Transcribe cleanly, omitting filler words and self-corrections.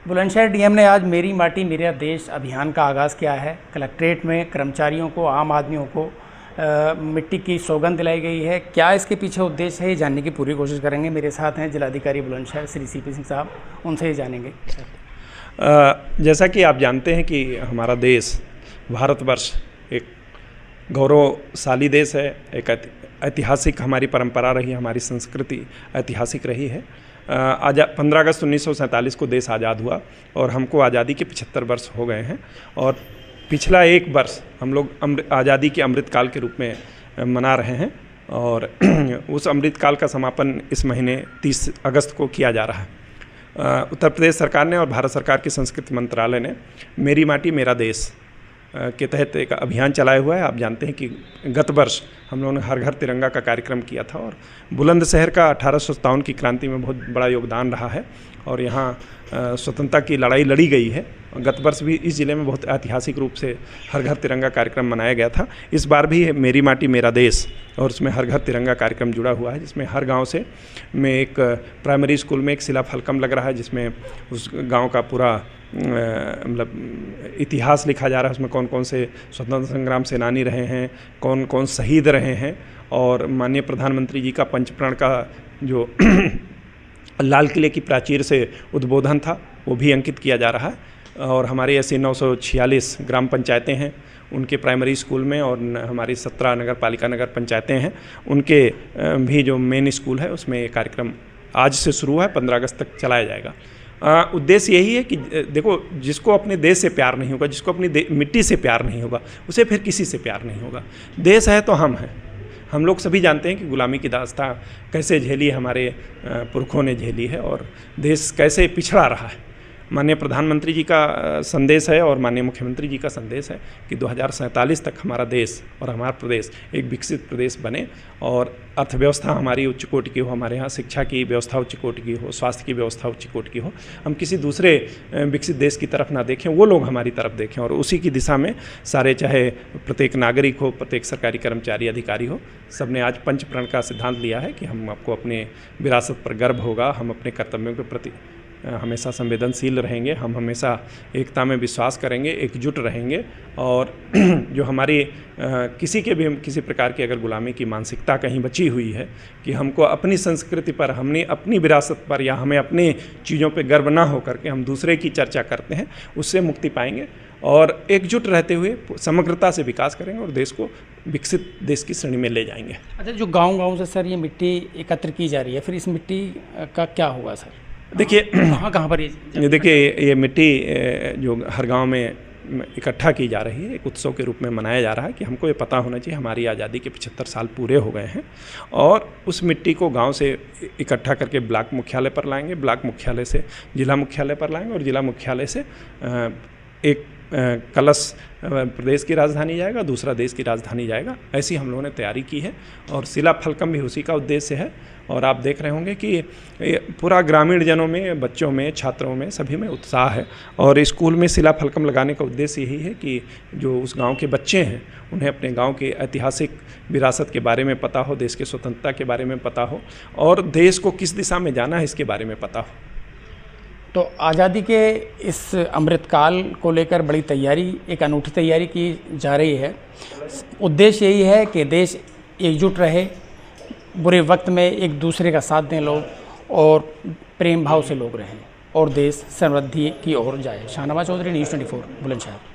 Bulandshahr DM ने आज मेरी माटी मेरा देश अभियान का आगाज़ किया है। कलेक्ट्रेट में कर्मचारियों को, आम आदमियों को मिट्टी की सौगंध दिलाई गई है। क्या इसके पीछे उद्देश्य है, ये जानने की पूरी कोशिश करेंगे। मेरे साथ हैं जिलाधिकारी बुलंदशहर श्री सीपी सिंह साहब, उनसे ही जानेंगे। जैसा कि आप जानते हैं कि हमारा देश भारतवर्ष एक गौरवशाली देश है, एक ऐतिहासिक हमारी परंपरा रही है, हमारी संस्कृति ऐतिहासिक रही है। 15 अगस्त 1947 को देश आज़ाद हुआ और हमको आज़ादी के 75 वर्ष हो गए हैं। और पिछला एक वर्ष हम लोग आज़ादी के अमृतकाल के रूप में मना रहे हैं और उस अमृतकाल का समापन इस महीने 30 अगस्त को किया जा रहा है। उत्तर प्रदेश सरकार ने और भारत सरकार के संस्कृति मंत्रालय ने मेरी माटी मेरा देश के तहत एक अभियान चलाया हुआ है। आप जानते हैं कि गत वर्ष हम लोगों ने हर घर तिरंगा का कार्यक्रम किया था और बुलंदशहर का 1857 की क्रांति में बहुत बड़ा योगदान रहा है और यहाँ स्वतंत्रता की लड़ाई लड़ी गई है। गत वर्ष भी इस ज़िले में बहुत ऐतिहासिक रूप से हर घर तिरंगा कार्यक्रम मनाया गया था। इस बार भी मेरी माटी मेरा देश और उसमें हर घर तिरंगा कार्यक्रम जुड़ा हुआ है, जिसमें हर गांव से में एक प्राइमरी स्कूल में एक शिलाफलकम लग रहा है, जिसमें उस गांव का पूरा मतलब इतिहास लिखा जा रहा है। उसमें कौन कौन से स्वतंत्रता संग्राम सेनानी रहे हैं, कौन कौन शहीद रहे हैं और माननीय प्रधानमंत्री जी का पंचप्राण का जो लाल किले की प्राचीर से उद्बोधन था वो भी अंकित किया जा रहा है। और हमारे ऐसे 946 ग्राम पंचायतें हैं, उनके प्राइमरी स्कूल में और हमारी 17 नगर पालिका नगर पंचायतें हैं, उनके भी जो मेन स्कूल है उसमें ये कार्यक्रम आज से शुरू हुआ है, 15 अगस्त तक चलाया जाएगा। उद्देश्य यही है कि देखो, जिसको अपने देश से प्यार नहीं होगा, जिसको अपनी मिट्टी से प्यार नहीं होगा, उसे फिर किसी से प्यार नहीं होगा। देश है तो हम हैं। हम लोग सभी जानते हैं कि गुलामी की दास्तां कैसे झेली हमारे पुरखों ने झेली है और देश कैसे पिछड़ा रहा है। माननीय प्रधानमंत्री जी का संदेश है और माननीय मुख्यमंत्री जी का संदेश है कि 2047 तक हमारा देश और हमारा प्रदेश एक विकसित प्रदेश बने और अर्थव्यवस्था हमारी उच्च कोटि की हो, हमारे यहाँ शिक्षा की व्यवस्था उच्च कोटि की हो, स्वास्थ्य की व्यवस्था उच्च कोटि की हो। हम किसी दूसरे विकसित देश की तरफ ना देखें, वो लोग हमारी तरफ देखें और उसी की दिशा में सारे, चाहे प्रत्येक नागरिक हो, प्रत्येक सरकारी कर्मचारी अधिकारी हो, सब ने आज पंचप्रण का सिद्धांत लिया है कि हम आपको अपने विरासत पर गर्व होगा, हम अपने कर्तव्यों के प्रति हमेशा संवेदनशील रहेंगे, हम हमेशा एकता में विश्वास करेंगे, एकजुट रहेंगे और जो हमारी किसी प्रकार की अगर गुलामी की मानसिकता कहीं बची हुई है कि हमको अपनी संस्कृति पर, हमने अपनी विरासत पर या हमें अपने चीज़ों पे गर्व ना हो करके हम दूसरे की चर्चा करते हैं, उससे मुक्ति पाएंगे और एकजुट रहते हुए समग्रता से विकास करेंगे और देश को विकसित देश की श्रेणी में ले जाएंगे। अच्छा, जो गाँव से सर ये मिट्टी एकत्र की जा रही है, फिर इस मिट्टी का क्या होगा सर? देखिए, कहाँ पर ये देखिए, ये मिट्टी जो हर गांव में इकट्ठा की जा रही है, एक उत्सव के रूप में मनाया जा रहा है कि हमको ये पता होना चाहिए हमारी आज़ादी के 75 साल पूरे हो गए हैं और उस मिट्टी को गांव से इकट्ठा करके ब्लॉक मुख्यालय पर लाएंगे, ब्लॉक मुख्यालय से जिला मुख्यालय पर लाएंगे और जिला मुख्यालय से एक कलश प्रदेश की राजधानी जाएगा, दूसरा देश की राजधानी जाएगा। ऐसी हम लोगों ने तैयारी की है और शिलाफलकम भी उसी का उद्देश्य है। और आप देख रहे होंगे कि पूरा ग्रामीण जनों में, बच्चों में, छात्रों में, सभी में उत्साह है और स्कूल में शिलाफलकम लगाने का उद्देश्य यही है कि जो उस गांव के बच्चे हैं उन्हें अपने गांव के ऐतिहासिक विरासत के बारे में पता हो, देश की स्वतंत्रता के बारे में पता हो और देश को किस दिशा में जाना है इसके बारे में पता हो। तो आज़ादी के इस अमृतकाल को लेकर बड़ी तैयारी, एक अनूठी तैयारी की जा रही है। उद्देश्य यही है कि देश एकजुट रहे, बुरे वक्त में एक दूसरे का साथ दें लोग और प्रेम भाव से लोग रहें और देश समृद्धि की ओर जाए। शाहनवाज चौधरी, न्यूज़ 24, बुलंदशहर।